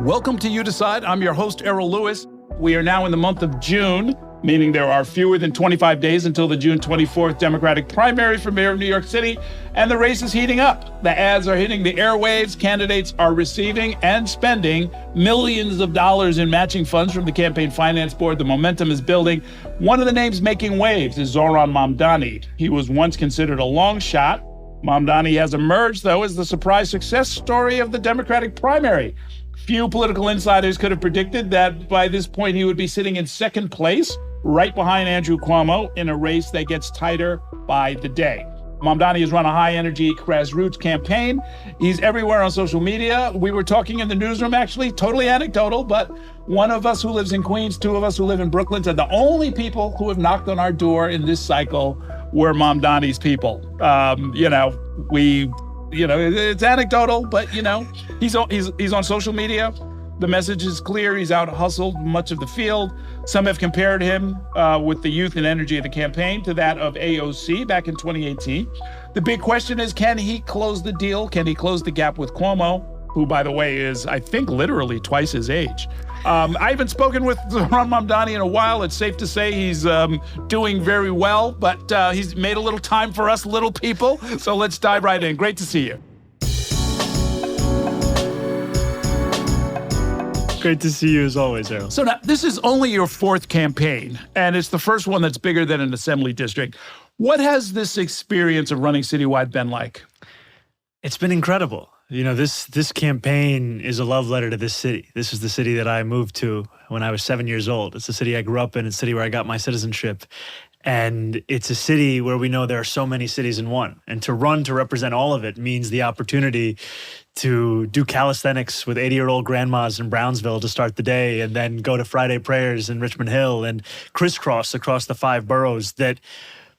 Welcome to You Decide. I'm your host, Errol Lewis. We are now in the month of June, meaning there are fewer than 25 days until the June 24th Democratic primary for mayor of New York City, and the race is heating up. The ads are hitting the airwaves. Candidates are receiving and spending millions of dollars in matching funds from the Campaign Finance Board. The momentum is building. One of the names making waves is Zohran Mamdani. He was once considered a long shot. Mamdani has emerged, though, as the surprise success story of the Democratic primary. Few political insiders could have predicted that by this point he would be sitting in second place, right behind Andrew Cuomo, in a race that gets tighter by the day. Mamdani has run a high-energy grassroots campaign. He's everywhere on social media. We were talking in the newsroom, actually, totally anecdotal, but one of us who lives in Queens, two of us who live in Brooklyn, said the only people who have knocked on our door in this cycle were Mamdani's people. It's anecdotal, but, he's on social media. The message is clear. He's out-hustled much of the field. Some have compared him with the youth and energy of the campaign to that of AOC back in 2018. The big question is, can he close the deal? Can he close the gap with Cuomo, who, by the way, is, I think, literally twice his age? I haven't spoken with Zohran Mamdani in a while. It's safe to say he's doing very well, but he's made a little time for us little people. So let's dive right in. Great to see you. Great to see you as always, Errol. So now, this is only your fourth campaign, and it's the first one that's bigger than an assembly district. What has this experience of running citywide been like? It's been incredible. This campaign is a love letter to this city. This is the city that I moved to when I was 7 years old. It's the city I grew up in. It's the city where I got my citizenship. And it's a city where we know there are so many cities in one. And to run to represent all of it means the opportunity to do calisthenics with 80-year-old grandmas in Brownsville to start the day, and then go to Friday prayers in Richmond Hill and crisscross across the 5 boroughs that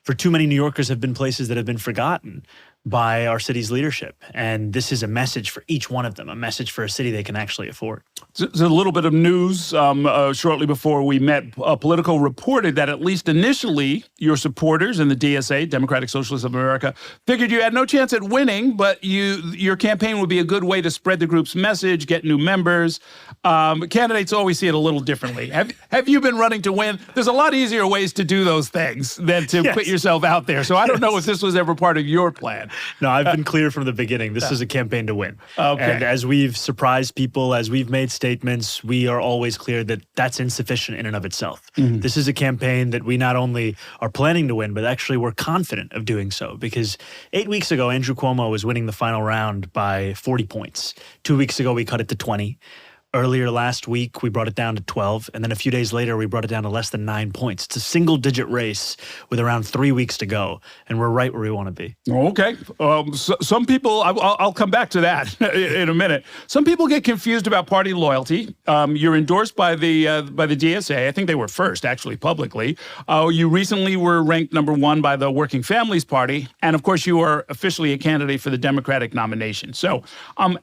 for too many New Yorkers have been places that have been forgotten by our city's leadership. And this is a message for each one of them, a message for a city they can actually afford. There's a little bit of news shortly before we met. Politico reported that at least initially your supporters in the DSA, Democratic Socialists of America, figured you had no chance at winning, but your campaign would be a good way to spread the group's message, get new members. Candidates always see it a little differently. Have you been running to win? There's a lot easier ways to do those things than to put yourself out there. So I don't know if this was ever part of your plan. No, I've been clear from the beginning. This is a campaign to win. Okay. And as we've surprised people, as we've made statements, we are always clear that that's insufficient in and of itself. Mm-hmm. This is a campaign that we not only are planning to win, but actually we're confident of doing so. Because 8 weeks ago, Andrew Cuomo was winning the final round by 40 points. 2 weeks ago, we cut it to 20. Earlier last week, we brought it down to 12, and then a few days later, we brought it down to less than 9 points. It's a single-digit race with around 3 weeks to go, and we're right where we want to be. Okay. Some people, I'll come back to that in a minute. Some people get confused about party loyalty. You're endorsed by the DSA. I think they were first, actually, publicly. You recently were ranked number 1 by the Working Families Party, and of course, you are officially a candidate for the Democratic nomination. So,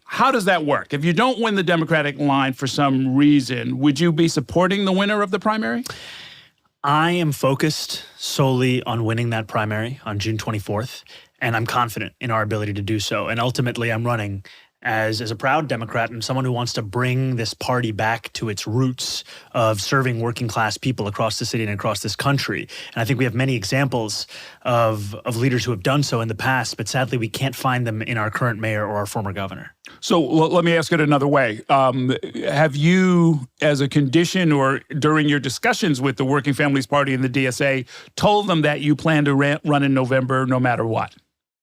how does that work? If you don't win the Democratic line for some reason, would you be supporting the winner of the primary? I am focused solely on winning that primary on June 24th, and I'm confident in our ability to do so. And ultimately, I'm running as a proud Democrat and someone who wants to bring this party back to its roots of serving working class people across the city and across this country. And I think we have many examples of leaders who have done so in the past, but sadly we can't find them in our current mayor or our former governor. So let me ask it another way. Have you, as a condition or during your discussions with the Working Families Party and the DSA, told them that you plan to run in November no matter what?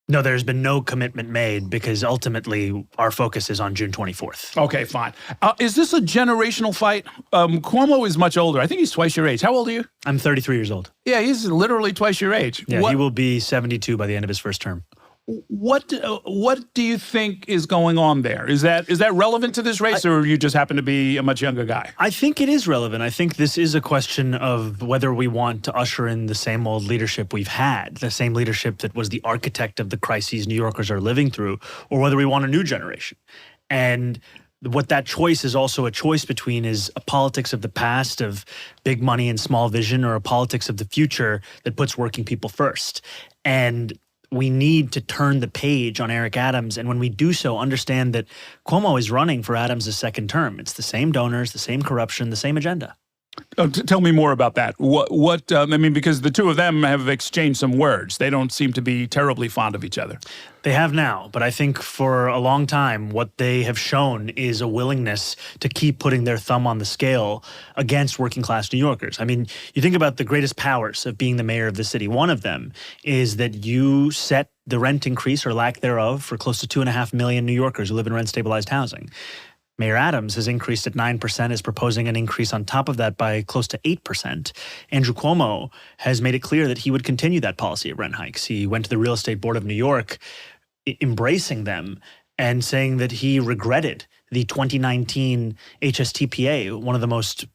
No, there's been no commitment made because ultimately our focus is on June 24th. Okay, fine. Is this a generational fight? Cuomo is much older. I think he's twice your age. How old are you? I'm 33 years old. Yeah, he's literally twice your age. Yeah, he will be 72 by the end of his first term. What do you think is going on there? Is that relevant to this race, or you just happen to be a much younger guy? I think it is relevant. I think this is a question of whether we want to usher in the same old leadership we've had, the same leadership that was the architect of the crises New Yorkers are living through, or whether we want a new generation. And what that choice is also a choice between is a politics of the past of big money and small vision, or a politics of the future that puts working people first. And we need to turn the page on Eric Adams. And when we do so, understand that Cuomo is running for Adams' second term. It's the same donors, the same corruption, the same agenda. Oh, tell me more about that. I mean, because the two of them have exchanged some words. They don't seem to be terribly fond of each other. They have now, but I think for a long time, what they have shown is a willingness to keep putting their thumb on the scale against working class New Yorkers. I mean, you think about the greatest powers of being the mayor of the city. One of them is that you set the rent increase or lack thereof for close to 2.5 million New Yorkers who live in rent-stabilized housing. Mayor Adams has increased at 9%, is proposing an increase on top of that by close to 8%. Andrew Cuomo has made it clear that he would continue that policy of rent hikes. He went to the Real Estate Board of New York, embracing them and saying that he regretted the 2019 HSTPA, one of the most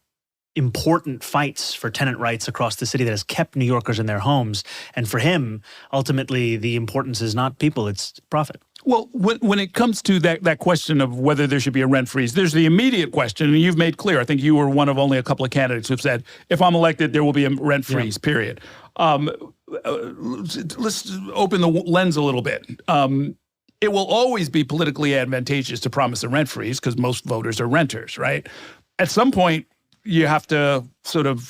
important fights for tenant rights across the city that has kept New Yorkers in their homes. And for him, ultimately, the importance is not people, it's profit. Well, when it comes to that question of whether there should be a rent freeze, there's the immediate question, and you've made clear, I think you were one of only a couple of candidates who've said, if I'm elected, there will be a rent freeze, period. Let's open the lens a little bit. It will always be politically advantageous to promise a rent freeze because most voters are renters, right? At some point, you have to sort of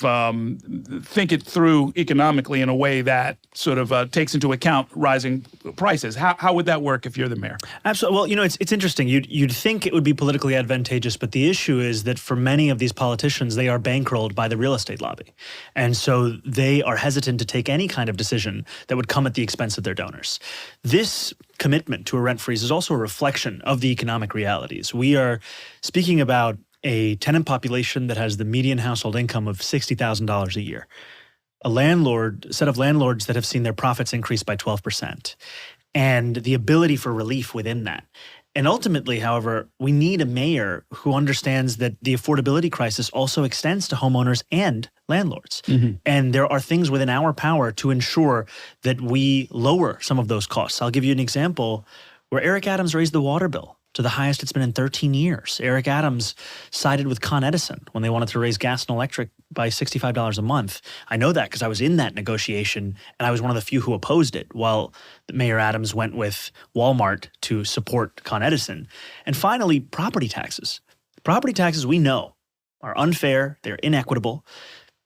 think it through economically in a way that sort of takes into account rising prices. How would that work if you're the mayor? Absolutely. Well, you know, it's interesting. You'd think it would be politically advantageous, but the issue is that for many of these politicians, they are bankrolled by the real estate lobby. And so they are hesitant to take any kind of decision that would come at the expense of their donors. This commitment to a rent freeze is also a reflection of the economic realities. We are speaking about a tenant population that has the median household income of $60,000 a year, a set of landlords that have seen their profits increase by 12%, and the ability for relief within that. And ultimately, however, we need a mayor who understands that the affordability crisis also extends to homeowners and landlords. Mm-hmm. And there are things within our power to ensure that we lower some of those costs. I'll give you an example where Eric Adams raised the water bill to the highest it's been in 13 years. Eric Adams sided with Con Edison when they wanted to raise gas and electric by $65 a month. I know that because I was in that negotiation, and I was one of the few who opposed it, while Mayor Adams went with Walmart to support Con Edison. And finally, property taxes. Property taxes, we know, are unfair, they're inequitable.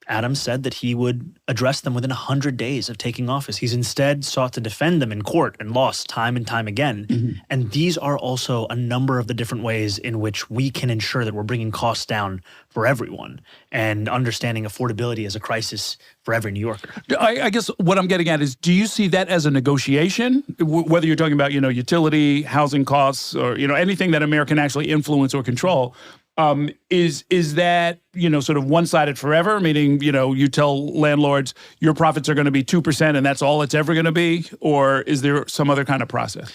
Adams said that he would address them within 100 days of taking office. He's instead sought to defend them in court and lost time and time again. Mm-hmm. And these are also a number of the different ways in which we can ensure that we're bringing costs down for everyone and understanding affordability as a crisis for every New Yorker. I guess what I'm getting at is, do you see that as a negotiation? Whether you're talking about, utility, housing costs, or, anything that America can actually influence or control, is that, sort of one-sided forever? Meaning, you tell landlords your profits are going to be 2% and that's all it's ever going to be? Or is there some other kind of process?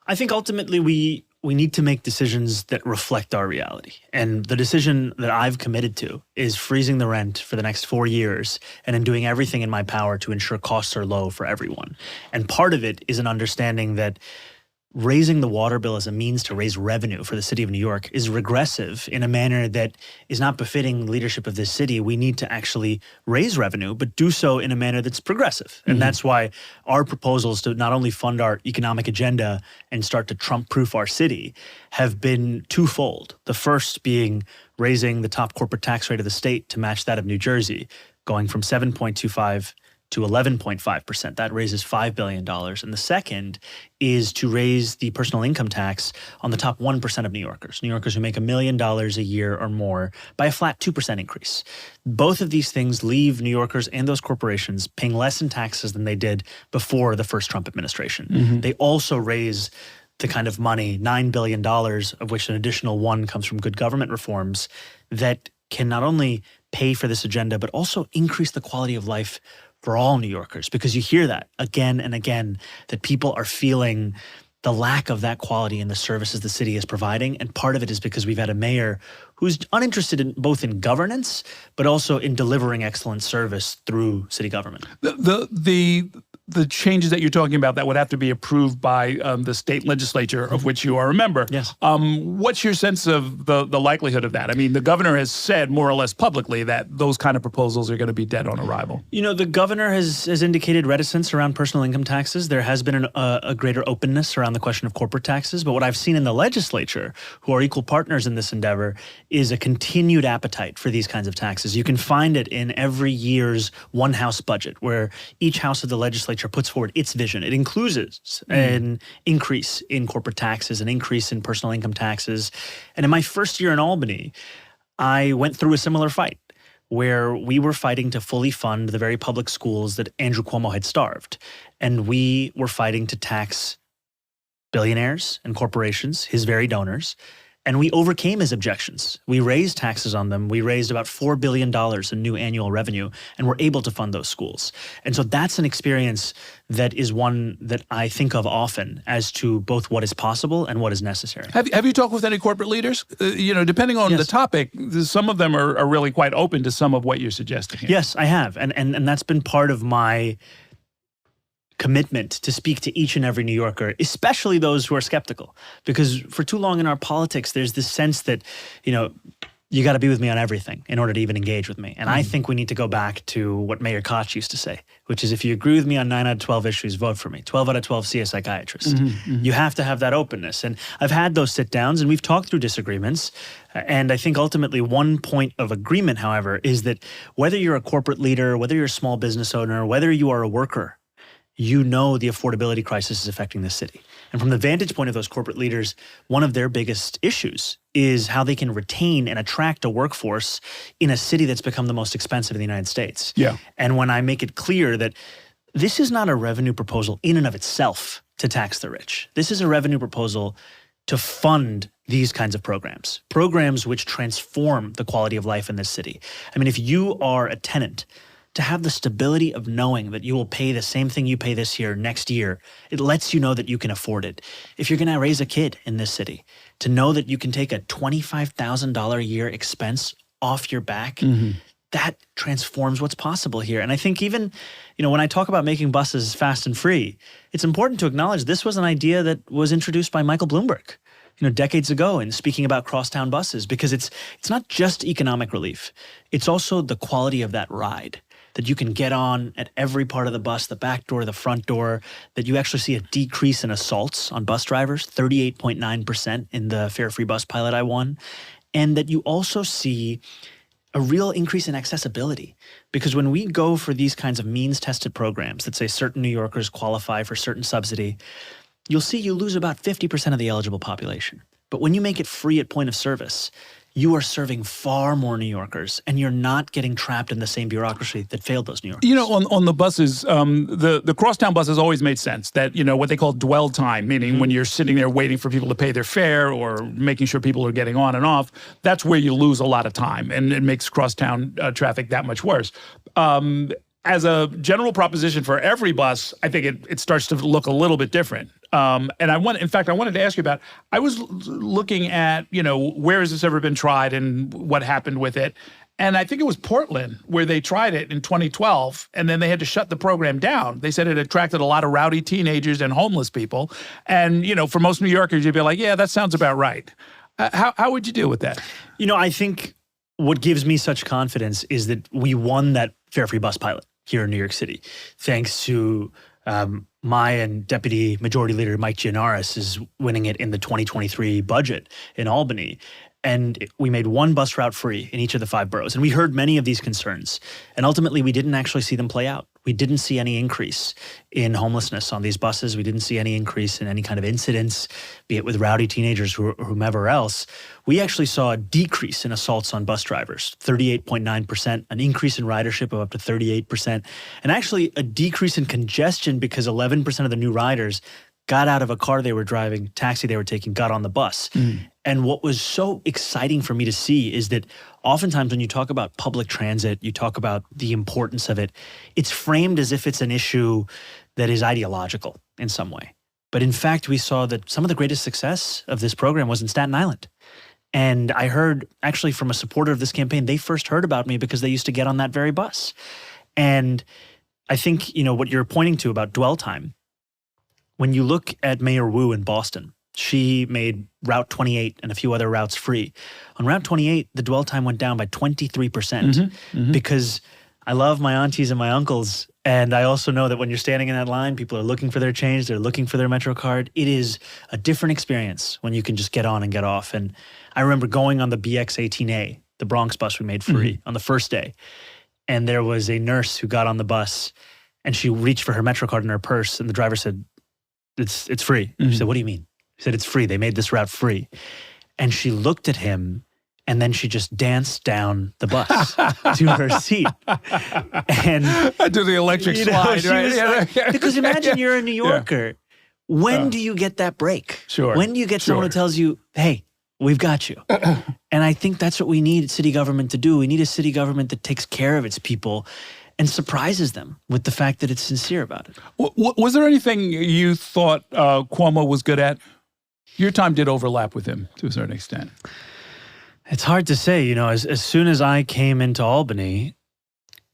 I think ultimately we need to make decisions that reflect our reality. And the decision that I've committed to is freezing the rent for the next 4 years and in doing everything in my power to ensure costs are low for everyone. And part of it is an understanding that raising the water bill as a means to raise revenue for the city of New York is regressive in a manner that is not befitting leadership of this city. We need to actually raise revenue, but do so in a manner that's progressive. And that's why our proposals to not only fund our economic agenda and start to Trump-proof our city have been twofold. The first being raising the top corporate tax rate of the state to match that of New Jersey, going from 7.25 to 11.5%. That raises $5 billion. And the second is to raise the personal income tax on the top 1% of New Yorkers who make $1 million a year or more, by a flat 2% increase. Both of these things leave New Yorkers and those corporations paying less in taxes than they did before the first Trump administration. Mm-hmm. They also raise the kind of money, $9 billion, of which an additional $1 billion comes from good government reforms, that can not only pay for this agenda, but also increase the quality of life for all New Yorkers, because you hear that again and again, that people are feeling the lack of that quality in the services the city is providing. And part of it is because we've had a mayor who's uninterested in both in governance, but also in delivering excellent service through city government. the changes that you're talking about that would have to be approved by the state legislature, of which you are a member. Yes. What's your sense of the likelihood of that? I mean, the governor has said more or less publicly that those kind of proposals are going to be dead on arrival. You know, the governor has indicated reticence around personal income taxes. There has been a greater openness around the question of corporate taxes. But what I've seen in the legislature, who are equal partners in this endeavor, is a continued appetite for these kinds of taxes. You can find it in every year's one house budget, where each house of the legislature puts forward its vision. It includes an increase in corporate taxes, an increase in personal income taxes. And in my first year in Albany, I went through a similar fight where we were fighting to fully fund the very public schools that Andrew Cuomo had starved. And we were fighting to tax billionaires and corporations, his very donors. And we overcame his objections. We raised taxes on them. We raised about $4 billion in new annual revenue, and we're able to fund those schools. And so that's an experience that is one that I think of often as to both what is possible and what is necessary. Have you talked with any corporate leaders? Depending on the topic, some of them are really quite open to some of what you're suggesting here. Yes, I have. And that's been part of my commitment to speak to each and every New Yorker, especially those who are skeptical. Because for too long in our politics, there's this sense that, you got to be with me on everything in order to even engage with me. And I think we need to go back to what Mayor Koch used to say, which is if you agree with me on 9 out of 12 issues, vote for me. 12 out of 12, see a psychiatrist. You have to have that openness. And I've had those sit downs and we've talked through disagreements. And I think ultimately one point of agreement, however, is that whether you're a corporate leader, whether you're a small business owner, whether you are a worker, you know the affordability crisis is affecting the city. And from the vantage point of those corporate leaders, one of their biggest issues is how they can retain and attract a workforce in a city that's become the most expensive in the United States. Yeah. And when I make it clear that this is not a revenue proposal in and of itself to tax the rich. This is a revenue proposal to fund these kinds of programs which transform the quality of life in this city. I mean, if you are a tenant, to have the stability of knowing that you will pay the same thing you pay this year next year, it lets you know that you can afford it. If you're going to raise a kid in this city, to know that you can take a $25,000 a year expense off your back, that transforms what's possible here. And I think even, when I talk about making buses fast and free, it's important to acknowledge this was an idea that was introduced by Michael Bloomberg, decades ago in speaking about crosstown buses, because it's not just economic relief. It's also the quality of that ride, that you can get on at every part of the bus, the back door, the front door, that you actually see a decrease in assaults on bus drivers, 38.9% in the fare-free bus pilot I won, and that you also see a real increase in accessibility. Because when we go for these kinds of means-tested programs that say certain New Yorkers qualify for certain subsidy, you'll see you lose about 50% of the eligible population. But when you make it free at point of service, you are serving far more New Yorkers, and you're not getting trapped in the same bureaucracy that failed those New Yorkers. On the buses, the crosstown buses always made sense. That, what they call dwell time, meaning when you're sitting there waiting for people to pay their fare or making sure people are getting on and off, that's where you lose a lot of time, and it makes crosstown traffic that much worse. As a general proposition for every bus, I think it starts to look a little bit different. And I wanted to ask you about, I was looking at, where has this ever been tried and what happened with it. And I think it was Portland where they tried it in 2012, and then they had to shut the program down. They said it attracted a lot of rowdy teenagers and homeless people. And, for most New Yorkers, you'd be like, yeah, that sounds about right. How would you deal with that? I think what gives me such confidence is that we won that fare-free bus pilot here in New York City, thanks to my and Deputy Majority Leader Mike Gianaris is winning it in the 2023 budget in Albany. And we made one bus route free in each of the 5 boroughs. And we heard many of these concerns. And ultimately, we didn't actually see them play out. We didn't see any increase in homelessness on these buses. We didn't see any increase in any kind of incidents, be it with rowdy teenagers or whomever else. We actually saw a decrease in assaults on bus drivers, 38.9%, an increase in ridership of up to 38%, and actually a decrease in congestion because 11% of the new riders got out of a car they were driving, taxi they were taking, got on the bus. And what was so exciting for me to see is that oftentimes when you talk about public transit, you talk about the importance of it, it's framed as if it's an issue that is ideological in some way. But in fact, we saw that some of the greatest success of this program was in Staten Island. And I heard actually from a supporter of this campaign, they first heard about me because they used to get on that very bus. And I think, what you're pointing to about dwell time, when you look at Mayor Wu in Boston, she made Route 28 and a few other routes free. On Route 28, the dwell time went down by 23% because I love my aunties and my uncles. And I also know that when you're standing in that line, people are looking for their change. They're looking for their Metro card. It is a different experience when you can just get on and get off. And I remember going on the BX18A, the Bronx bus we made free on the first day. And there was a nurse who got on the bus and she reached for her Metro card in her purse. And the driver said, it's free. She said, what do you mean? He said, it's free. They made this route free. And she looked at him and then she just danced down the bus to her seat. And do the electric slide, right? Because imagine you're a New Yorker. When do you get that break? Sure. When do you get someone who tells you, hey, we've got you? And I think that's what we need city government to do. We need a city government that takes care of its people and surprises them with the fact that it's sincere about it. Was there anything you thought Cuomo was good at? Your time did overlap with him to a certain extent. It's hard to say. As soon as I came into Albany,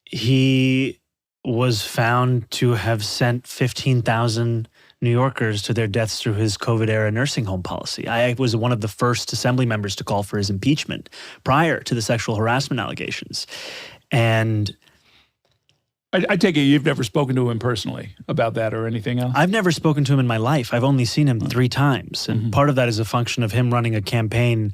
he was found to have sent 15,000 New Yorkers to their deaths through his COVID-era nursing home policy. I was one of the first assembly members to call for his impeachment prior to the sexual harassment allegations. And I take it you've never spoken to him personally about that or anything else? I've never spoken to him in my life. I've only seen him 3 times. And part of that is a function of him running a campaign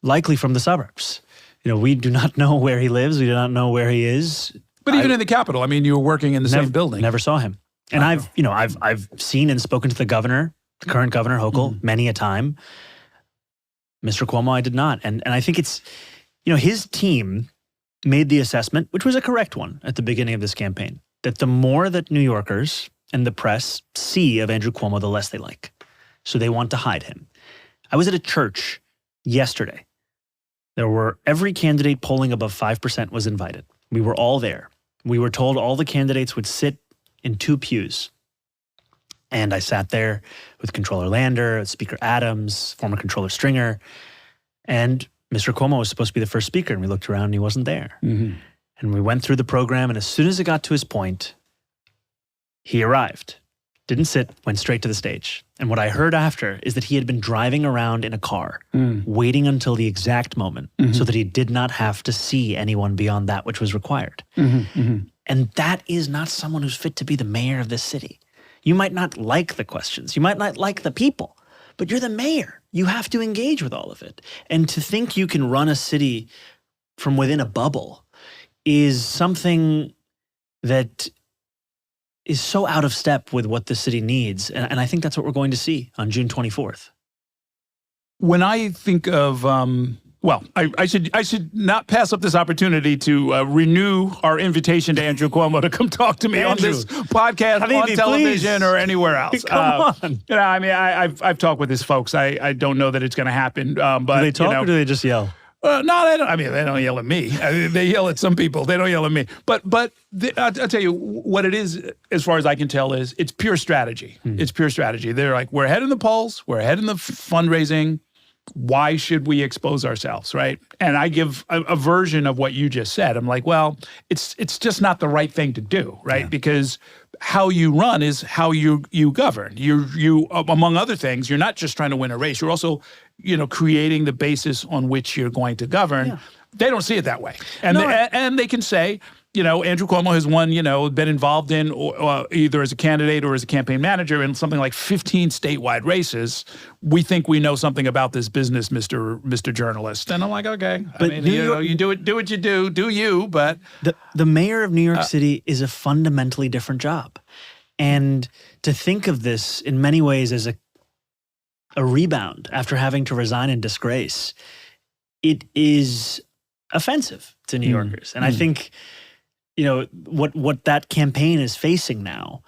likely from the suburbs. We do not know where he lives. We do not know where he is. But even in the Capitol, I mean, you were working in the same building. Never saw him. And I've seen and spoken to the governor, the current governor, Hochul, many a time. Mr. Cuomo, I did not. And I think it's, his team made the assessment, which was a correct one at the beginning of this campaign, that the more that New Yorkers and the press see of Andrew Cuomo, the less they like. So they want to hide him. I was at a church yesterday. Every candidate polling above 5% was invited. We were all there. We were told all the candidates would sit in 2 pews. And I sat there with Controller Lander, Speaker Adams, former Controller Stringer, and Mr. Cuomo was supposed to be the first speaker, and we looked around and he wasn't there. And we went through the program, and as soon as it got to his point, he arrived. Didn't sit, went straight to the stage. And what I heard after is that he had been driving around in a car, waiting until the exact moment so that he did not have to see anyone beyond that which was required. And that is not someone who's fit to be the mayor of this city. You might not like the questions. You might not like the people, but you're the mayor. You have to engage with all of it. And to think you can run a city from within a bubble is something that is so out of step with what the city needs. And I think that's what we're going to see on June 24th. When I think of, I should not pass up this opportunity to renew our invitation to Andrew Cuomo to come talk to me on this podcast, on television, or anywhere else. Come on. I've talked with his folks. I don't know that it's going to happen. But do they talk or do they just yell? No, they don't. I mean, they don't yell at me. They yell at some people. They don't yell at me. But I'll tell you what it is, as far as I can tell, is it's pure strategy. It's pure strategy. They're like, we're ahead in the polls. We're ahead in the fundraising. Why should we expose ourselves, right? And I give a version of what you just said. I'm like, well, it's just not the right thing to do, right? Yeah. Because how you run is how you govern. You among other things, you're not just trying to win a race. You're also, creating the basis on which you're going to govern. Yeah. They don't see it that way, and they can say, Andrew Cuomo has won, been involved in either as a candidate or as a campaign manager in something like 15 statewide races. We think we know something about this business, Mr. Journalist. And I'm like, okay, but you do what you do you, but. The mayor of New York City is a fundamentally different job. And to think of this in many ways as a rebound after having to resign in disgrace, it is offensive to New Yorkers. And I think, what that campaign is facing now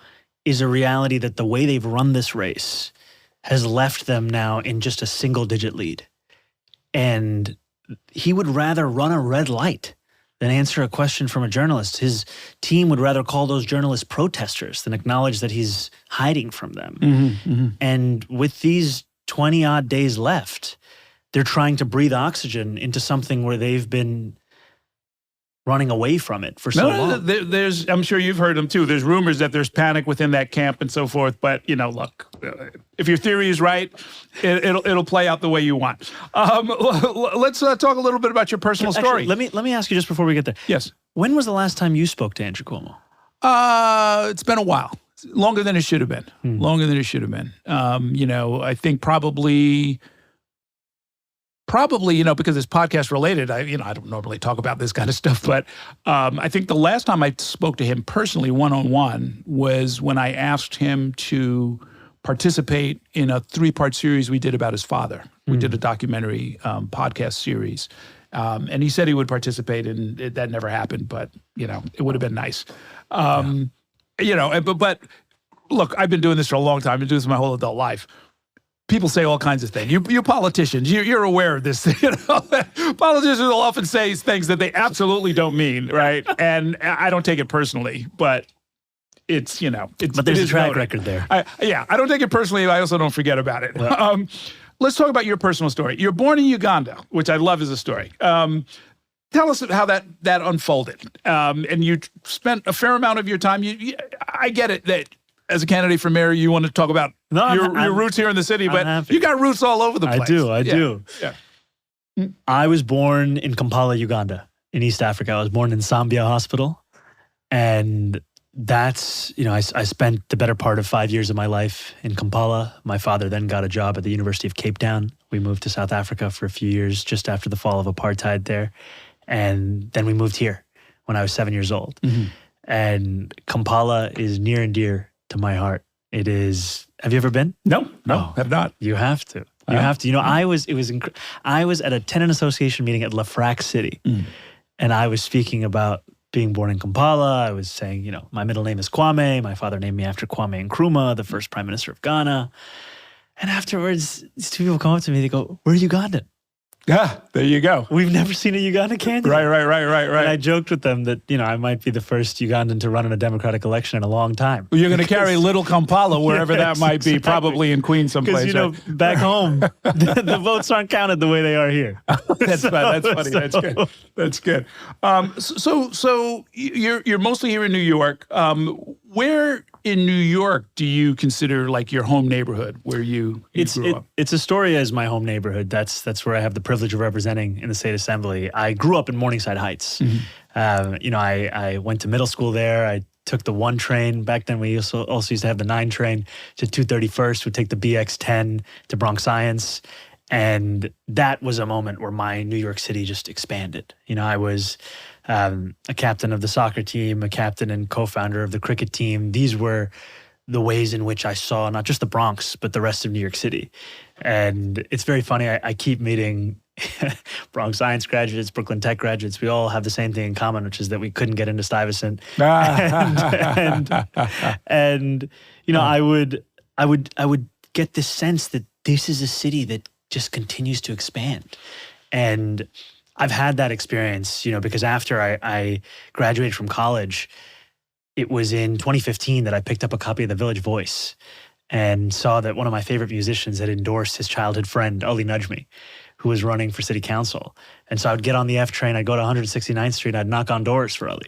is a reality that the way they've run this race has left them now in just a single-digit lead. And he would rather run a red light than answer a question from a journalist. His team would rather call those journalists protesters than acknowledge that he's hiding from them. And with these 20-odd days left, they're trying to breathe oxygen into something where they've been running away from it for so long. There's, I'm sure you've heard them too. There's rumors that there's panic within that camp and so forth. But look, if your theory is right, it'll play out the way you want. Let's talk a little bit about your personal story. Actually, let me ask you just before we get there. Yes. When was the last time you spoke to Andrew Cuomo? It's been a while. Longer than it should have been. Longer than it should have been. I think probably, because it's podcast related, I don't normally talk about this kind of stuff, but I think the last time I spoke to him personally one-on-one was when I asked him to participate in a 3-part series we did about his father. We did a documentary podcast series. And he said he would participate, and that never happened, but, it would have been nice. But look, I've been doing this for a long time. I've been doing this my whole adult life. People say all kinds of things. You politicians, you're aware of this. Politicians will often say things that they absolutely don't mean, right? And I don't take it personally, but it's, But there's a track record there. I don't take it personally. I also don't forget about it. Yeah. Let's talk about your personal story. You're born in Uganda, which I love as a story. Tell us how that unfolded. And you spent a fair amount of your time. I get it that as a candidate for mayor, you want to talk about your roots here in the city, but you got roots all over the place. I do. Yeah. I was born in Kampala, Uganda, in East Africa. I was born in Zambia Hospital. And that's, I spent the better part of 5 years of my life in Kampala. My father then got a job at the University of Cape Town. We moved to South Africa for a few years just after the fall of apartheid there. And then we moved here when I was 7 years old. And Kampala is near and dear to my heart. It is. Have you ever been? No, have not. You have to. You have to. I was at a tenant association meeting at Lafrac City, and I was speaking about being born in Kampala. I was saying, my middle name is Kwame. My father named me after Kwame Nkrumah, the first prime minister of Ghana. And afterwards, these 2 people come up to me. They go, "We're Ugandan." Yeah, there you go. We've never seen a Uganda candidate. Right. And I joked with them that, I might be the first Ugandan to run in a democratic election in a long time. Well, you're going to carry little Kampala wherever that might be, probably in Queens someplace. Because, back home, the votes aren't counted the way they are here. That's funny. That's good. That's good. So you're mostly here in New York. Where in New York do you consider like your home neighborhood where you grew up? It's Astoria is my home neighborhood. That's where I have the privilege of representing in the state assembly. I grew up in Morningside Heights. I went to middle school there. I took the 1 train. Back then we also used to have the 9 train to 231st. We'd take the BX10 to Bronx Science. And that was a moment where my New York City just expanded. I was a captain of the soccer team, a captain and co-founder of the cricket team. These were the ways in which I saw not just the Bronx, but the rest of New York City. And it's very funny. I keep meeting Bronx Science graduates, Brooklyn Tech graduates. We all have the same thing in common, which is that we couldn't get into Stuyvesant. and I would get this sense that this is a city that just continues to expand. And I've had that experience, because after I graduated from college, it was in 2015 that I picked up a copy of The Village Voice and saw that one of my favorite musicians had endorsed his childhood friend, Ali Najmi, who was running for city council. And so I would get on the F train, I'd go to 169th Street, I'd knock on doors for Ali.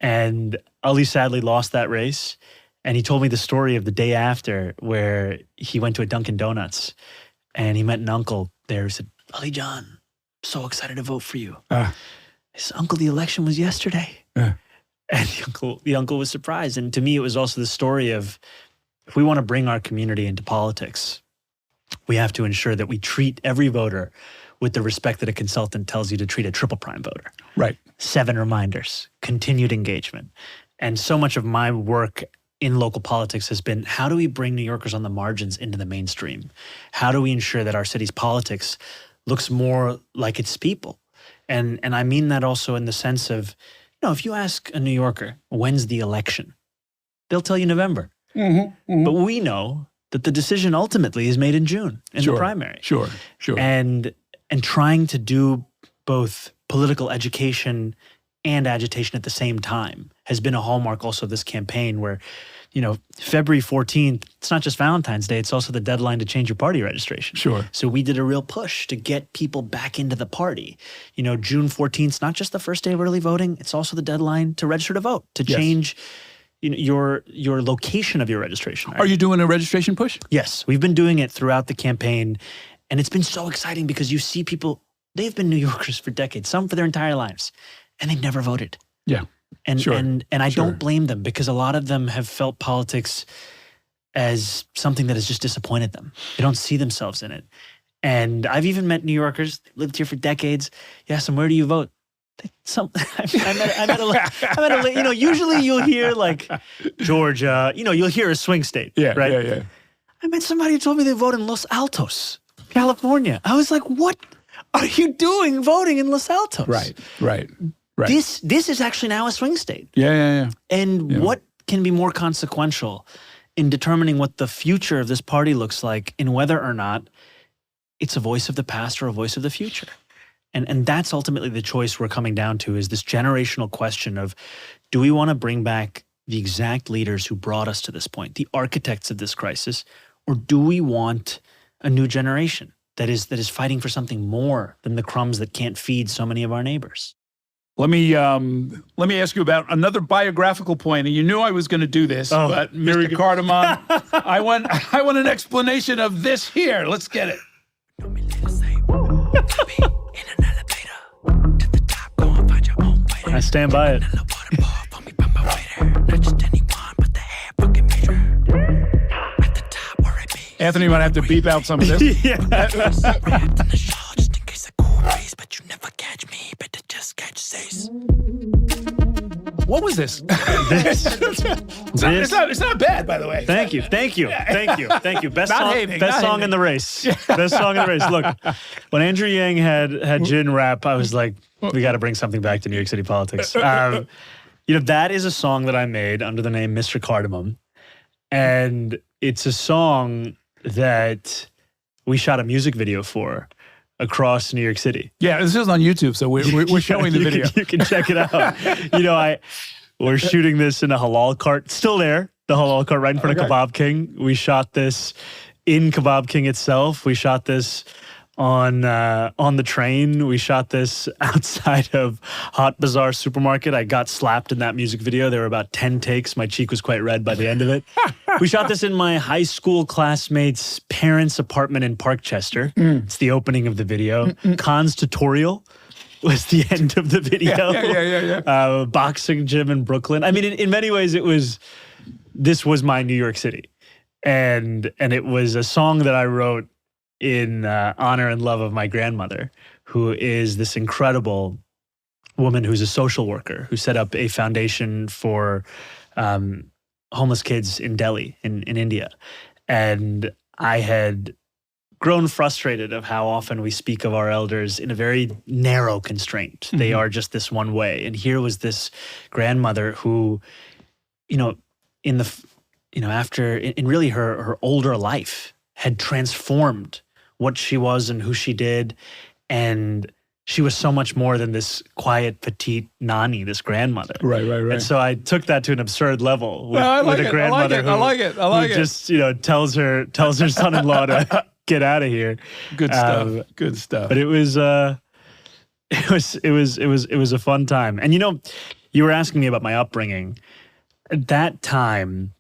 And Ali sadly lost that race. And he told me the story of the day after where he went to a Dunkin' Donuts and he met an uncle there who said, "Ali John, so excited to vote for you." He said, "Uncle, the election was yesterday." And the uncle was surprised. And to me, it was also the story of, if we want to bring our community into politics, we have to ensure that we treat every voter with the respect that a consultant tells you to treat a triple prime voter. Right. 7 reminders, continued engagement. And so much of my work in local politics has been, how do we bring New Yorkers on the margins into the mainstream? How do we ensure that our city's politics looks more like its people? And I mean that also in the sense of, if you ask a New Yorker, when's the election? They'll tell you November. But we know that the decision ultimately is made in June in the primary. Sure. And trying to do both political education and agitation at the same time has been a hallmark also of this campaign, where February 14th, it's not just Valentine's Day, it's also the deadline to change your party registration. Sure. So we did a real push to get people back into the party. June 14th is not just the first day of early voting, it's also the deadline to register to vote, to change your location of your registration. Are you doing a registration push? Yes, we've been doing it throughout the campaign, and it's been so exciting because you see people, they've been New Yorkers for decades, some for their entire lives, and they've never voted. Yeah. And sure. and I don't blame them, because a lot of them have felt politics as something that has just disappointed them. They don't see themselves in it. And I've even met New Yorkers, lived here for decades. You ask them, where do you vote? I met a usually you'll hear like Georgia, you'll hear a swing state. Yeah, right? Yeah. I met somebody who told me they vote in Los Altos, California. I was like, what are you doing voting in Los Altos? Right. This is actually now a swing state. Yeah. And what can be more consequential in determining what the future of this party looks like, in whether or not it's a voice of the past or a voice of the future? And that's ultimately the choice we're coming down to, is this generational question of, do we want to bring back the exact leaders who brought us to this point, the architects of this crisis, or do we want a new generation that is fighting for something more than the crumbs that can't feed so many of our neighbors? Let me ask you about another biographical point. And you knew I was going to do this, but Mr. Cardamom, I want an explanation of this here. Let's get it. I stand by it. Anthony, you might have to beep out some of this. What was this? It's not bad, by the way. Thank you. Best song in the race. Best song in the race. Look, when Andrew Yang had Gin rap, I was like, we got to bring something back to New York City politics. That is a song that I made under the name Mr. Cardamom, and it's a song that we shot a music video for across New York City. Yeah, this is on YouTube, so we're showing the video. You can check it out. We're shooting this in a halal cart, still there, the halal cart right in front of Kebab King. We shot this in Kebab King itself. We shot this on the train. We shot this outside of Hot Bazaar supermarket. I got slapped in that music video. There were about 10 takes. My cheek was quite red by the end of it. We shot this in my high school classmates' parents' apartment in Parkchester. It's the opening of the video. Khan's tutorial was the end of the video. Yeah. Boxing gym in Brooklyn. I mean, in many ways, this was my New York City. And it was a song that I wrote in honor and love of my grandmother, who is this incredible woman who's a social worker, who set up a foundation for homeless kids in Delhi, in India. And I had grown frustrated of how often we speak of our elders in a very narrow constraint. Mm-hmm. They are just this one way. And here was this grandmother who, after really her older life, had transformed what she was and who she did. And she was so much more than this quiet, petite Nani, this grandmother. Right. And so I took that to an absurd level with a grandmother who just, tells her son-in-law to get out of here. Good stuff. But it was a fun time. And you were asking me about my upbringing. At that time,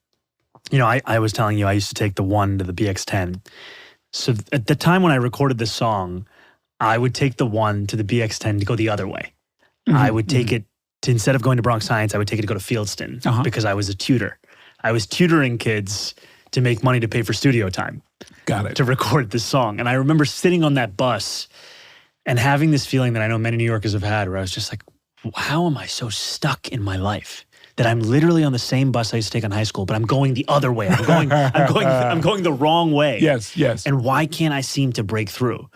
I was telling you I used to take the 1 to the BX10. So at the time when I recorded this song, I would take the 1 to the BX10 to go the other way. Mm-hmm. I would take it to, instead of going to Bronx Science, I would take it to go to Fieldston because I was a tutor. I was tutoring kids to make money to pay for studio time. Got it. To record this song. And I remember sitting on that bus and having this feeling that I know many New Yorkers have had, where I was just like, how am I so stuck in my life that I'm literally on the same bus I used to take in high school, but I'm going the other way. I'm going the wrong way. Yes. And why can't I seem to break through?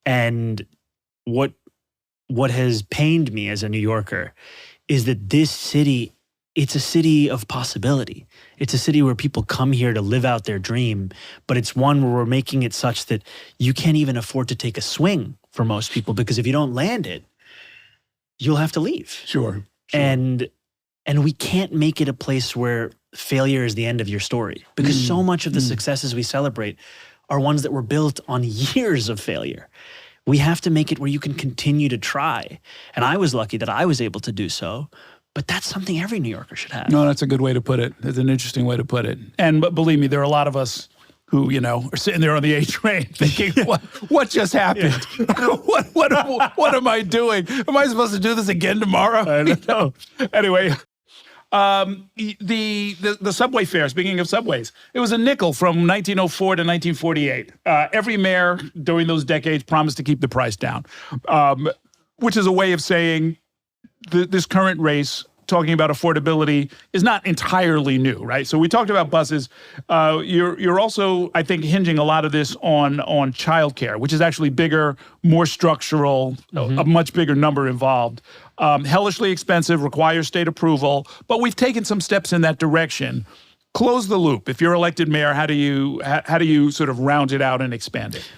And what has pained me as a New Yorker is that this city, it's a city of possibility. It's a city where people come here to live out their dream, but it's one where we're making it such that you can't even afford to take a swing for most people, because if you don't land it, you'll have to leave. Sure. And we can't make it a place where failure is the end of your story, because so much of the successes we celebrate are ones that were built on years of failure. We have to make it where you can continue to try. And I was lucky that I was able to do so, but that's something every New Yorker should have. No, that's a good way to put it. It's an interesting way to put it. And but believe me, there are a lot of us who, are sitting there on the A train thinking, what just happened? What am I doing? Am I supposed to do this again tomorrow? I know. Anyway, the subway fare, speaking of subways, it was a nickel from 1904 to 1948. Every mayor during those decades promised to keep the price down, which is a way of saying this current race, talking about affordability, is not entirely new, right? So we talked about buses. You're also, I think, hinging a lot of this on childcare, which is actually bigger, more structural, a much bigger number involved. Hellishly expensive, requires state approval, but we've taken some steps in that direction. Close the loop. If you're elected mayor, how do you sort of round it out and expand it?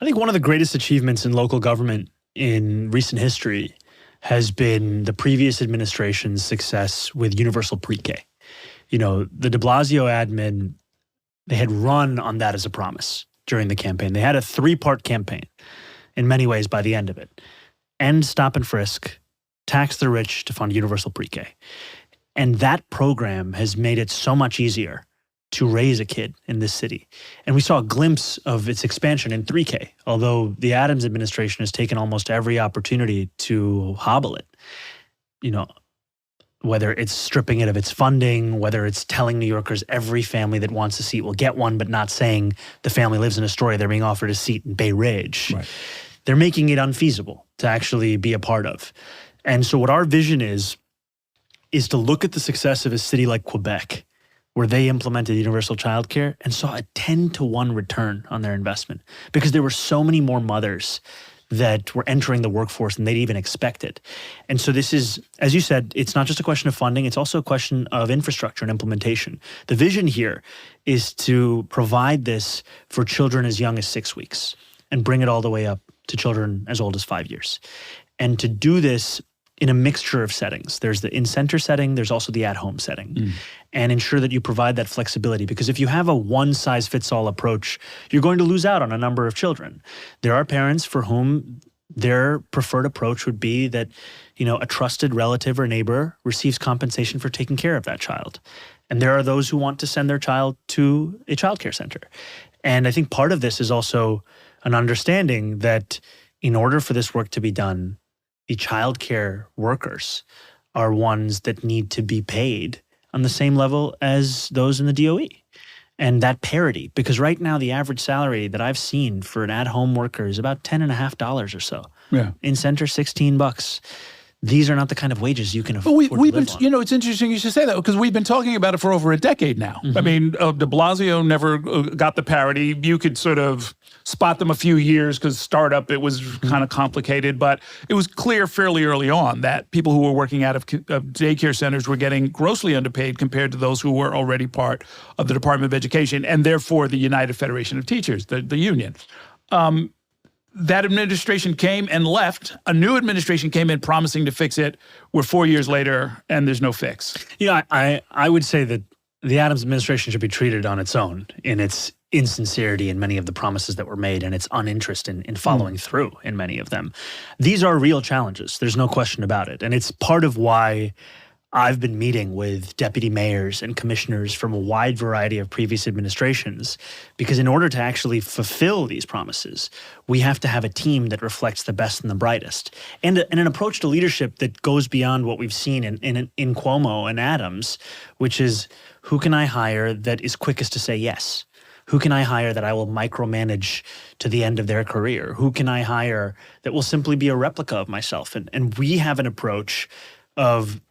I think one of the greatest achievements in local government in recent history has been the previous administration's success with universal pre-K. The de Blasio admin, they had run on that as a promise during the campaign. They had a 3-part campaign in many ways by the end of it. End stop and frisk, tax the rich to fund universal pre-K. And that program has made it so much easier to raise a kid in this city. And we saw a glimpse of its expansion in 3K, although the Adams administration has taken almost every opportunity to hobble it. Whether it's stripping it of its funding, whether it's telling New Yorkers every family that wants a seat will get one, but not saying the family lives in Astoria, they're being offered a seat in Bay Ridge. Right. They're making it unfeasible to actually be a part of. And so what our vision is to look at the success of a city like Quebec, where they implemented universal childcare and saw a 10-to-1 return on their investment, because there were so many more mothers that were entering the workforce than they'd even expected. And so this is, as you said, it's not just a question of funding, it's also a question of infrastructure and implementation. The vision here is to provide this for children as young as 6 weeks and bring it all the way up to children as old as 5 years. And to do this in a mixture of settings. There's the in-center setting, there's also the at-home setting. And ensure that you provide that flexibility, because if you have a one-size-fits-all approach, you're going to lose out on a number of children. There are parents for whom their preferred approach would be that, a trusted relative or neighbor receives compensation for taking care of that child. And there are those who want to send their child to a childcare center. And I think part of this is also an understanding that in order for this work to be done, the childcare workers are ones that need to be paid on the same level as those in the DOE. And that parity, because right now the average salary that I've seen for an at-home worker is about $10.50 or so. Yeah. In center, $16. These are not the kind of wages you can afford. But we've been, it's interesting you should say that, because we've been talking about it for over a decade now. I mean, de Blasio never got the parity. You could sort of spot them a few years because startup, it was kind of complicated, but it was clear fairly early on that people who were working out of daycare centers were getting grossly underpaid compared to those who were already part of the Department of Education and therefore the United Federation of Teachers, the union. That administration came and left. A new administration came in promising to fix it. We're 4 years later, and there's no fix. I would say that the Adams administration should be treated on its own in its insincerity in many of the promises that were made and its uninterest in following through in many of them. These are real challenges. There's no question about it. And it's part of why I've been meeting with deputy mayors and commissioners from a wide variety of previous administrations, because in order to actually fulfill these promises, we have to have a team that reflects the best and the brightest, and an approach to leadership that goes beyond what we've seen in Cuomo and Adams, which is, who can I hire that is quickest to say yes? Who can I hire that I will micromanage to the end of their career? Who can I hire that will simply be a replica of myself? And we have an approach of,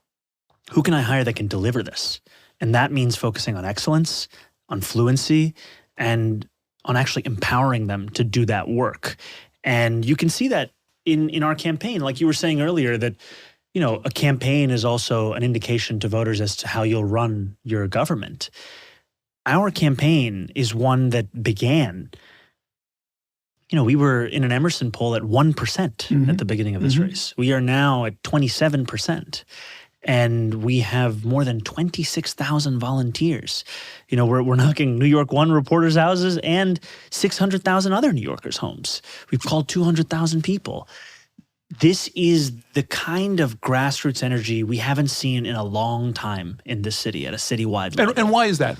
who can I hire that can deliver this? And that means focusing on excellence, on fluency, and on actually empowering them to do that work. And you can see that in our campaign, like you were saying earlier, that a campaign is also an indication to voters as to how you'll run your government. Our campaign is one that began, we were in an Emerson poll at 1% at the beginning of this race. We are now at 27%. And we have more than 26,000 volunteers. You know, we're knocking New York One reporters' houses and 600,000 other New Yorkers' homes. We've called 200,000 people. This is the kind of grassroots energy we haven't seen in a long time in this city at a citywide level. And why is that?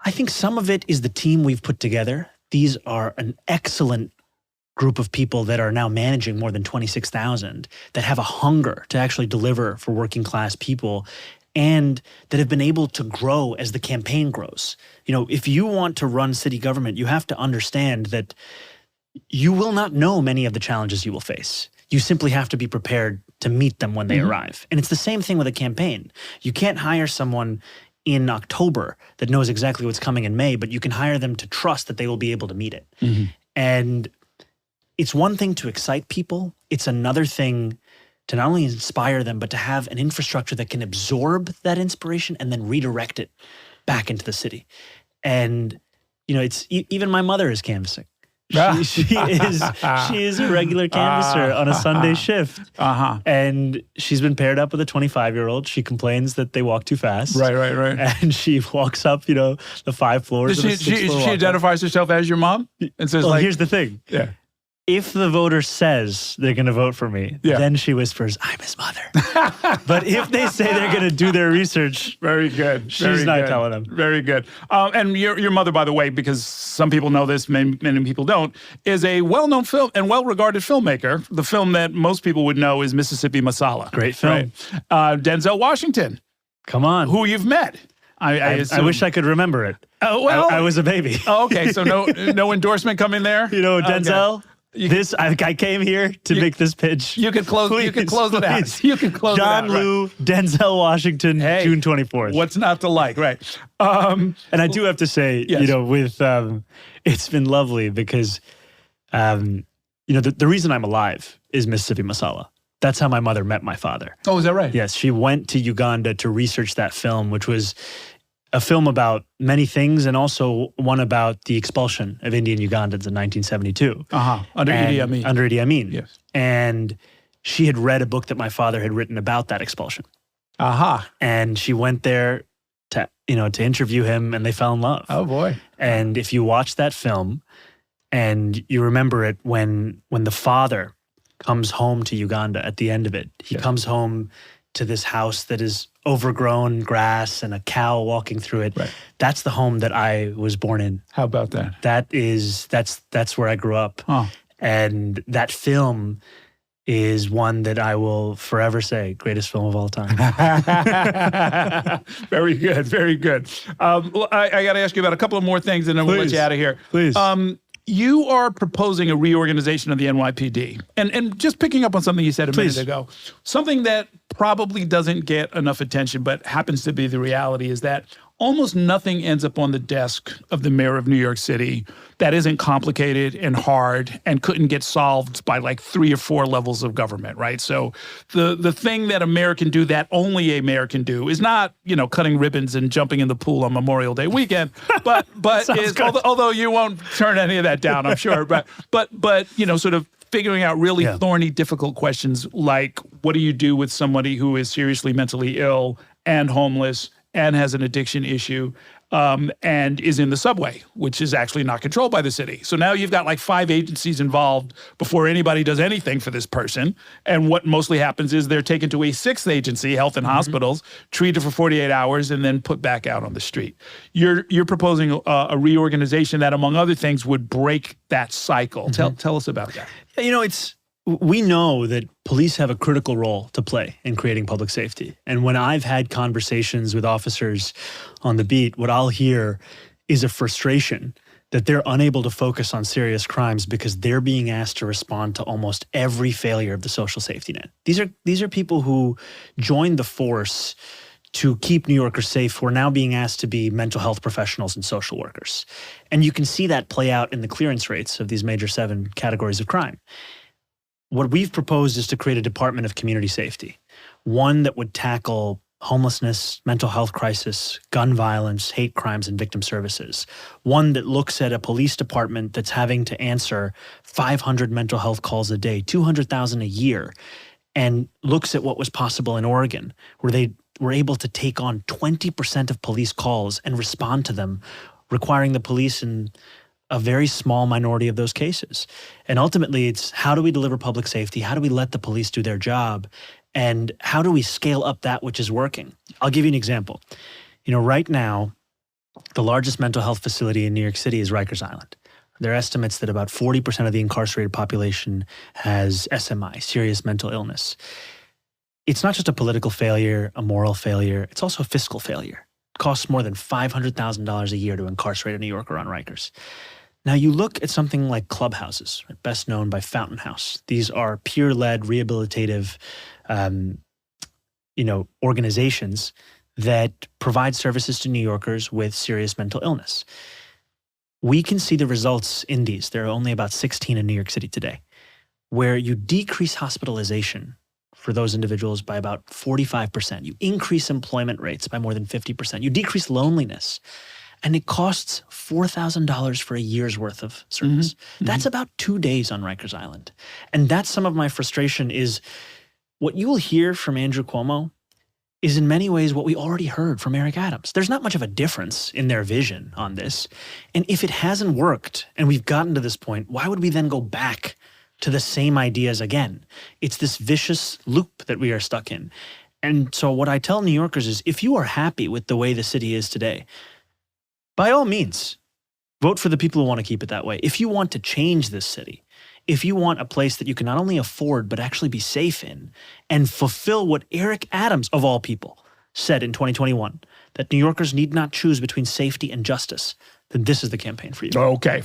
I think some of it is the team we've put together. These are an excellent group of people that are now managing more than 26,000 that have a hunger to actually deliver for working class people and that have been able to grow as the campaign grows. You know, if you want to run city government, you have to understand that you will not know many of the challenges you will face. You simply have to be prepared to meet them when they arrive. And it's the same thing with a campaign. You can't hire someone in October that knows exactly what's coming in May, but you can hire them to trust that they will be able to meet it. And it's one thing to excite people. It's another thing to not only inspire them, but to have an infrastructure that can absorb that inspiration and then redirect it back into the city. And, you know, it's even my mother is canvassing. She is a regular canvasser on a Sunday shift. And she's been paired up with a 25-year-old. She complains that they walk too fast. Right. And she walks up, you know, the 5 floors. She identifies herself as your mom? And says, well, here's the thing. Yeah. If the voter says they're going to vote for me, then she whispers, I'm his mother. But if they say they're going to do their research, very good. She's not telling them. Very good. And your mother, by the way, because some people know this, many people don't, is a well-known film and well-regarded filmmaker. The film that most people would know is Mississippi Masala. Great film. Right? Denzel Washington. Come on. Who you've met. I wish I could remember it. Oh, well. I was a baby. Oh, okay. So no endorsement coming there? You know, Denzel? Okay. I came here to make this pitch. You can close. You can close it out. You can close John it out. Liu, right. Denzel Washington, June 24th. What's not to like, right? And I do have to say, you know, with it's been lovely because, you know, the reason I'm alive is Mississippi Masala. That's how my mother met my father. Oh, is that right? Yes, she went to Uganda to research that film, which was a film about many things and also one about the expulsion of Indian Ugandans in 1972. Under Idi Amin. Under Idi Amin. Yes. And she had read a book that my father had written about that expulsion. And she went there to interview him and they fell in love. Oh, boy. And if you watch that film and you remember it when the father comes home to Uganda at the end of it, he comes home to this house that is overgrown grass and a cow walking through it. Right. That's the home that I was born in. How about that? That's where I grew up. And that film is one that I will forever say, greatest film of all time. Very good, very good. I got to ask you about a couple of more things and then we'll let you out of here. Please. You are proposing a reorganization of the NYPD. And just picking up on something you said a minute ago, something that probably doesn't get enough attention but happens to be the reality is that almost nothing ends up on the desk of the mayor of New York City that isn't complicated and hard and couldn't get solved by like 3 or 4 levels of government, right? So the thing that a mayor can do that only a mayor can do is not, you know, cutting ribbons and jumping in the pool on Memorial Day weekend, but is, although you won't turn any of that down, I'm sure, but you know, sort of figuring out really thorny, difficult questions like what do you do with somebody who is seriously mentally ill and homeless and has an addiction issue and is in the subway, which is actually not controlled by the city. So now you've got like 5 agencies involved before anybody does anything for this person. And what mostly happens is they're taken to a 6th agency, Health and Hospitals, treated for 48 hours, and then put back out on the street. You're proposing a reorganization that, among other things, would break that cycle. Tell us about that. You know, we know that police have a critical role to play in creating public safety. And when I've had conversations with officers on the beat, what I'll hear is a frustration that they're unable to focus on serious crimes because they're being asked to respond to almost every failure of the social safety net. These are people who joined the force to keep New Yorkers safe who are now being asked to be mental health professionals and social workers. And you can see that play out in the clearance rates of these major 7 categories of crime. What we've proposed is to create a Department of Community Safety, one that would tackle homelessness, mental health crisis, gun violence, hate crimes, and victim services. One that looks at a police department that's having to answer 500 mental health calls a day, 200,000 a year, and looks at what was possible in Oregon, where they were able to take on 20% of police calls and respond to them, requiring the police in a very small minority of those cases. And ultimately, it's how do we deliver public safety? How do we let the police do their job? And how do we scale up that which is working? I'll give you an example. Right now, the largest mental health facility in New York City is Rikers Island. There are estimates that about 40% of the incarcerated population has SMI, serious mental illness. It's not just a political failure, a moral failure, it's also a fiscal failure. It costs more than $500,000 a year to incarcerate a New Yorker on Rikers. Now you look at something like clubhouses, best known by Fountain House. These are peer-led, rehabilitative, organizations that provide services to New Yorkers with serious mental illness. We can see the results in these. There are only about 16 in New York City today, where you decrease hospitalization for those individuals by about 45%. You increase employment rates by more than 50%. You decrease loneliness. And it costs $4,000 for a year's worth of service. Mm-hmm. That's about 2 days on Rikers Island. And that's some of my frustration is what you will hear from Andrew Cuomo is in many ways what we already heard from Eric Adams. There's not much of a difference in their vision on this. And if it hasn't worked and we've gotten to this point, why would we then go back to the same ideas again? It's this vicious loop that we are stuck in. And so what I tell New Yorkers is if you are happy with the way the city is today, by all means, vote for the people who want to keep it that way. If you want to change this city, if you want a place that you can not only afford, but actually be safe in and fulfill what Eric Adams, of all people, said in 2021, that New Yorkers need not choose between safety and justice, then this is the campaign for you. Okay.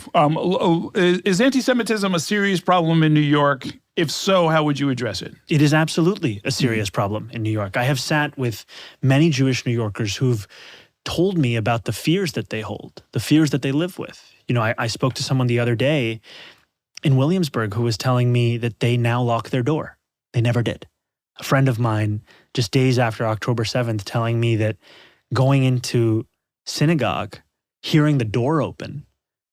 Is anti-Semitism a serious problem in New York? If so, how would you address it? It is absolutely a serious problem in New York. I have sat with many Jewish New Yorkers who've told me about the fears that they hold, the fears that they live with. I spoke to someone the other day in Williamsburg who was telling me that they now lock their door. They never did. A friend of mine, just days after October 7th, telling me that going into synagogue, hearing the door open,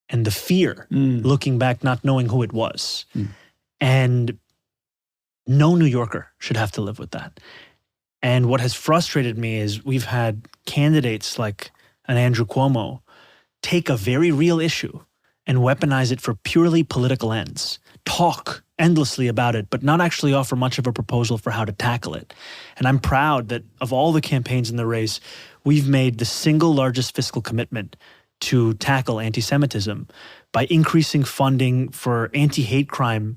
and the fear, looking back, not knowing who it was. And no New Yorker should have to live with that. And what has frustrated me is we've had candidates like an Andrew Cuomo take a very real issue and weaponize it for purely political ends, talk endlessly about it, but not actually offer much of a proposal for how to tackle it. And I'm proud that of all the campaigns in the race, we've made the single largest fiscal commitment to tackle anti-Semitism by increasing funding for anti-hate crime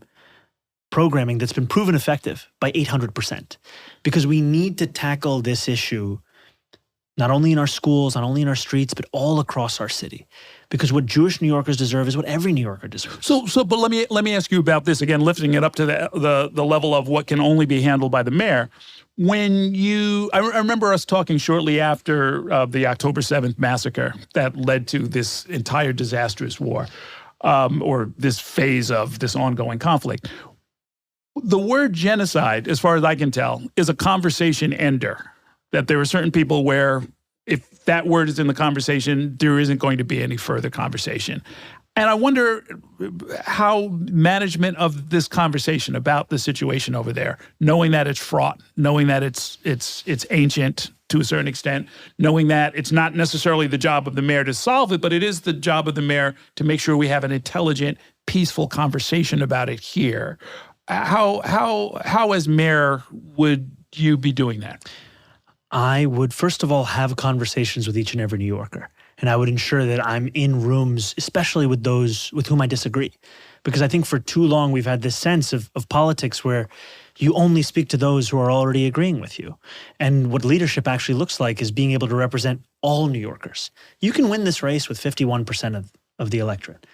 programming that's been proven effective by 800%. Because we need to tackle this issue not only in our schools, not only in our streets, but all across our city. Because what Jewish New Yorkers deserve is what every New Yorker deserves. But let me ask you about this again, lifting it up to the level of what can only be handled by the mayor. I remember us talking shortly after the October 7th massacre that led to this entire disastrous war, or this phase of this ongoing conflict. The word genocide, as far as I can tell, is a conversation ender. That there are certain people where if that word is in the conversation, there isn't going to be any further conversation. And I wonder how management of this conversation about the situation over there, knowing that it's fraught, knowing that it's ancient to a certain extent, knowing that it's not necessarily the job of the mayor to solve it, but it is the job of the mayor to make sure we have an intelligent, peaceful conversation about it here. How as mayor would you be doing that? I would, first of all, have conversations with each and every New Yorker. And I would ensure that I'm in rooms, especially with those with whom I disagree. Because I think for too long we've had this sense of politics where you only speak to those who are already agreeing with you. And what leadership actually looks like is being able to represent all New Yorkers. You can win this race with 51% of the electorate,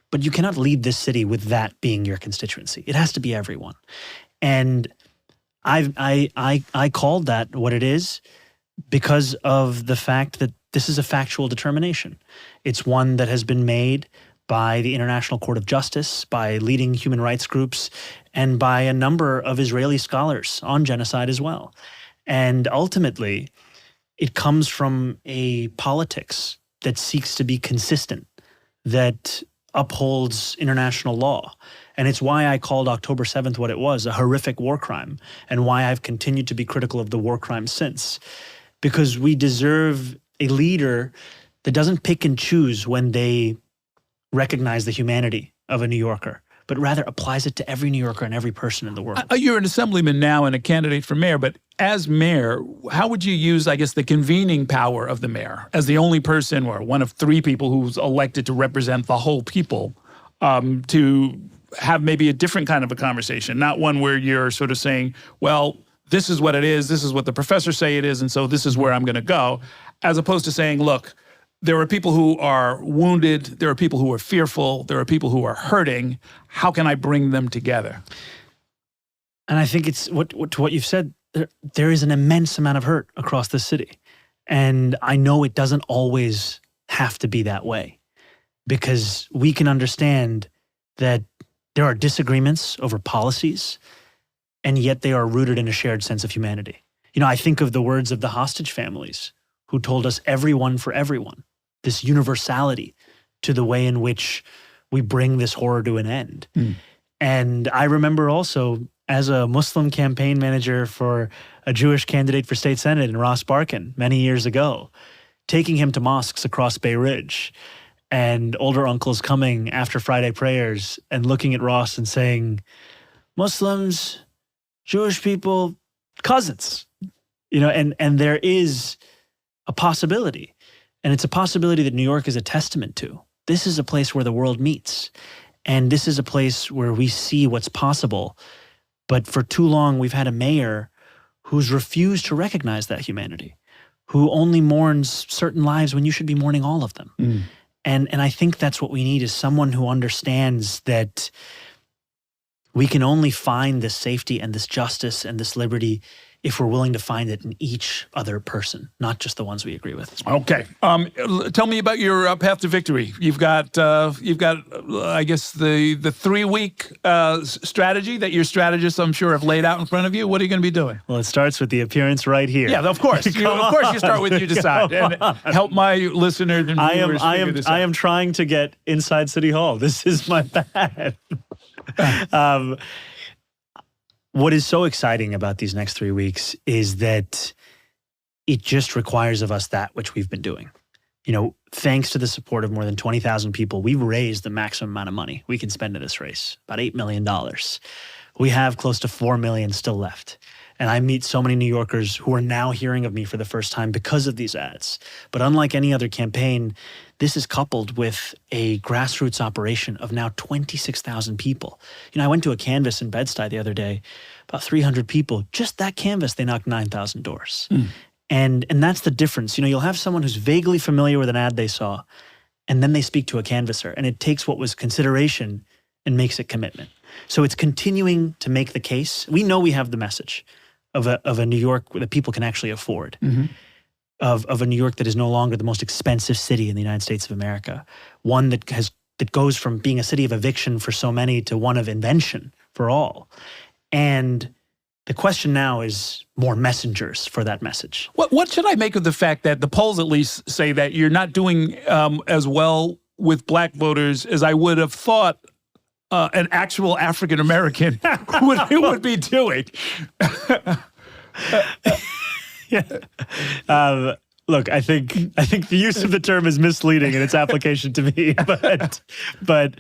but you cannot lead this city with that being your constituency. It has to be everyone. And I called that what it is because of the fact that this is a factual determination. It's one that has been made by the International Court of Justice, by leading human rights groups, and by a number of Israeli scholars on genocide as well. And ultimately, it comes from a politics that seeks to be consistent, that upholds international law, And it's why I called October 7th what it was, a horrific war crime, and why I've continued to be critical of the war crime since. Because we deserve a leader that doesn't pick and choose when they recognize the humanity of a New Yorker, but rather applies it to every New Yorker and every person in the world. You're an assemblyman now and a candidate for mayor, but as mayor, how would you use, I guess, the convening power of the mayor as the only person or one of three people who's elected to represent the whole people to have maybe a different kind of a conversation, not one where you're sort of saying, well, this is what it is, this is what the professors say it is, and so this is where I'm going to go, as opposed to saying, look, there are people who are wounded, there are people who are fearful, there are people who are hurting. How can I bring them together? And I think it's to what you've said, there is an immense amount of hurt across the city. And I know it doesn't always have to be that way, because we can understand that there are disagreements over policies, and yet they are rooted in a shared sense of humanity. You know, I think of the words of the hostage families who told us everyone for everyone, this universality to the way in which we bring this horror to an end. And I remember also, as a Muslim campaign manager for a Jewish candidate for state senate in Ross Barkan many years ago, taking him to mosques across Bay Ridge, and older uncles coming after Friday prayers and looking at Ross and saying, Muslims, Jewish people, cousins, you know, and there is a possibility. And it's a possibility that New York is a testament to. This is a place where the world meets. And this is a place where we see what's possible. But for too long, we've had a mayor who's refused to recognize that humanity, who only mourns certain lives when you should be mourning all of them. And I think that's what we need, is someone who understands that we can only find this safety and this justice and this liberty if we're willing to find it in each other person, not just the ones we agree with. Okay. Tell me about your path to victory. You've got, I guess, the 3-week strategy that your strategists, I'm sure, have laid out in front of you. What are you going to be doing? Well, it starts with the appearance right here. Yeah, of course. Of course, you start with you decide and help my listeners and viewers figure this out. I am trying to get inside City Hall. This is my path. What is so exciting about these next 3 weeks is that it just requires of us that which we've been doing. You know, thanks to the support of more than 20,000 people, we've raised the maximum amount of money we can spend in this race, about $8 million. We have close to $4 million still left. And I meet so many New Yorkers who are now hearing of me for the first time because of these ads. But unlike any other campaign, this is coupled with a grassroots operation of now 26,000 people. You know, I went to a canvas in Bed-Stuy the other day, about 300 people. Just that canvas, they knocked 9,000 doors. And that's the difference. You know, you'll have someone who's vaguely familiar with an ad they saw, and then they speak to a canvasser, and it takes what was consideration and makes it commitment. So it's continuing to make the case. We know we have the message of a New York that people can actually afford, of a New York that is no longer the most expensive city in the United States of America, one that goes from being a city of eviction for so many to one of invention for all. And the question now is more messengers for that message. What should I make of the fact that the polls at least say that you're not doing as well with black voters as I would have thought an actual African American would be doing? Look, I think the use of the term is misleading in its application to me, but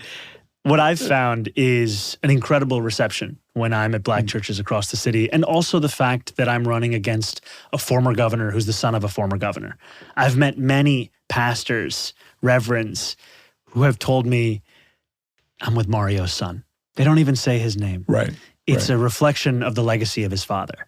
what I've found is an incredible reception when I'm at black churches across the city, and also the fact that I'm running against a former governor who's the son of a former governor. I've met many pastors, reverends, who have told me, I'm with Mario's son. They don't even say his name. Right. It's a reflection of the legacy of his father.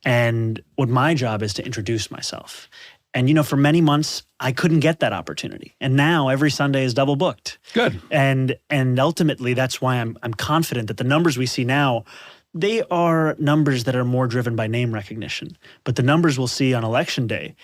And what my job is to introduce myself. And, you know, for many months, I couldn't get that opportunity. And now every Sunday is double booked. Good. And ultimately, that's why I'm confident that the numbers we see now, they are numbers that are more driven by name recognition. But the numbers we'll see on Election Day,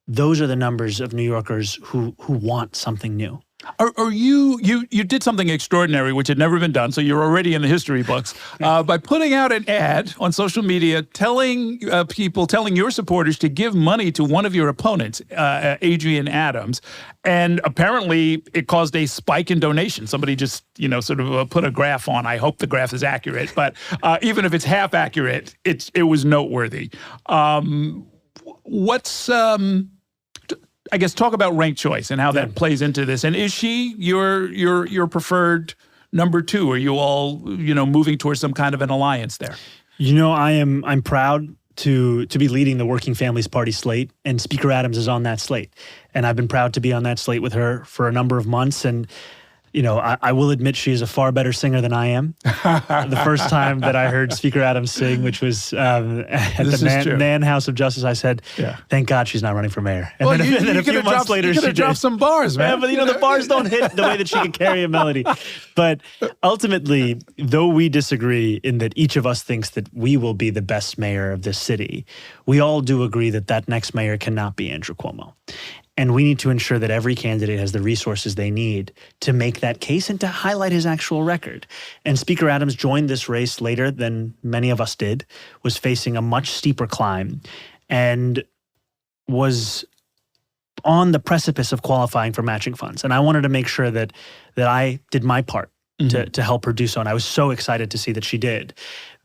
those are the numbers of New Yorkers who want something new. Are you did something extraordinary, which had never been done, so you're already in the history books, by putting out an ad on social media telling your supporters to give money to one of your opponents, Adrian Adams, and apparently it caused a spike in donations. Somebody just, sort of put a graph on. I hope the graph is accurate, but even if it's half accurate, it was noteworthy. I guess talk about ranked choice and how that plays into this. And is she your preferred number two? Are you all moving towards some kind of an alliance there? I'm proud to be leading the Working Families Party slate, and Speaker Adams is on that slate, and I've been proud to be on that slate with her for a number of months. And I will admit she is a far better singer than I am. The first time that I heard Speaker Adams sing, which was at the Nan House of Justice, I said, thank God she's not running for mayor. And then a few months later, she dropped some bars, man. Yeah, but the bars don't hit the way that she can carry a melody. But ultimately, though we disagree in that each of us thinks that we will be the best mayor of this city, we all do agree that next mayor cannot be Andrew Cuomo. And we need to ensure that every candidate has the resources they need to make that case and to highlight his actual record. And Speaker Adams joined this race later than many of us did, was facing a much steeper climb, and was on the precipice of qualifying for matching funds. And I wanted to make sure that I did my part to help her do so. And I was so excited to see that she did,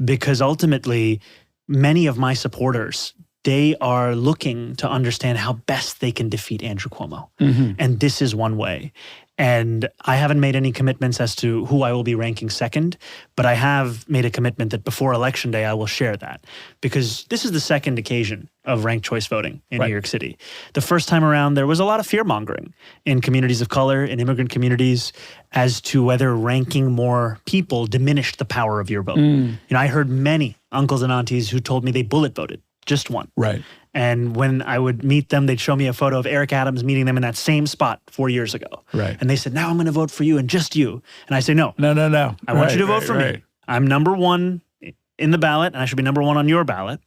because ultimately, many of my supporters, they are looking to understand how best they can defeat Andrew Cuomo. And this is one way. And I haven't made any commitments as to who I will be ranking second, but I have made a commitment that before Election Day, I will share that. Because this is the second occasion of ranked choice voting in New York City. The first time around, there was a lot of fear-mongering in communities of color, in immigrant communities, as to whether ranking more people diminished the power of your vote. I heard many uncles and aunties who told me they bullet voted. Just one. Right. And when I would meet them, they'd show me a photo of Eric Adams meeting them in that same spot 4 years ago. Right. And they said, now I'm going to vote for you and just you. And I say, no. No. I want you to vote for me. I'm number one in the ballot, and I should be number one on your ballot.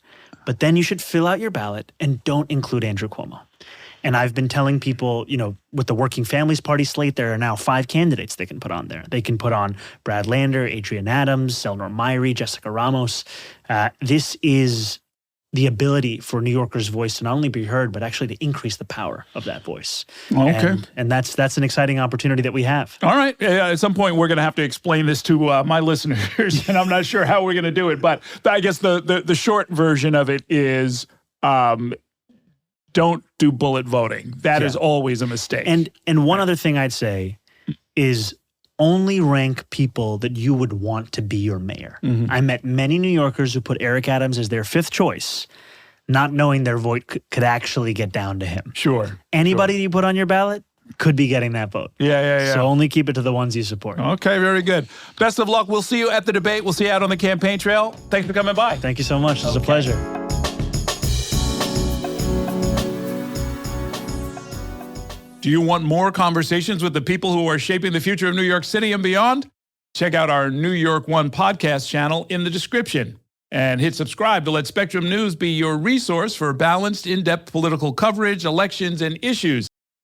But then you should fill out your ballot and don't include Andrew Cuomo. And I've been telling people, with the Working Families Party slate, there are now 5 candidates they can put on there. They can put on Brad Lander, Adrian Adams, Eleanor Myrie, Jessica Ramos. This is the ability for New Yorkers' voice to not only be heard, but actually to increase the power of that voice. Okay. And that's an exciting opportunity that we have. All right. At some point, we're going to have to explain this to my listeners, and I'm not sure how we're going to do it. But I guess the short version of it is don't do bullet voting. That is always a mistake. And one other thing I'd say is only rank people that you would want to be your mayor. I met many New Yorkers who put Eric Adams as their 5th choice, not knowing their vote could actually get down to him. Sure. Anybody that you put on your ballot could be getting that vote. Yeah. So only keep it to the ones you support. Okay, very good. Best of luck. We'll see you at the debate. We'll see you out on the campaign trail. Thanks for coming by. Thank you so much. It's a pleasure. Do you want more conversations with the people who are shaping the future of New York City and beyond? Check out our New York One podcast channel in the description. And hit subscribe to let Spectrum News be your resource for balanced, in-depth political coverage, elections, and issues.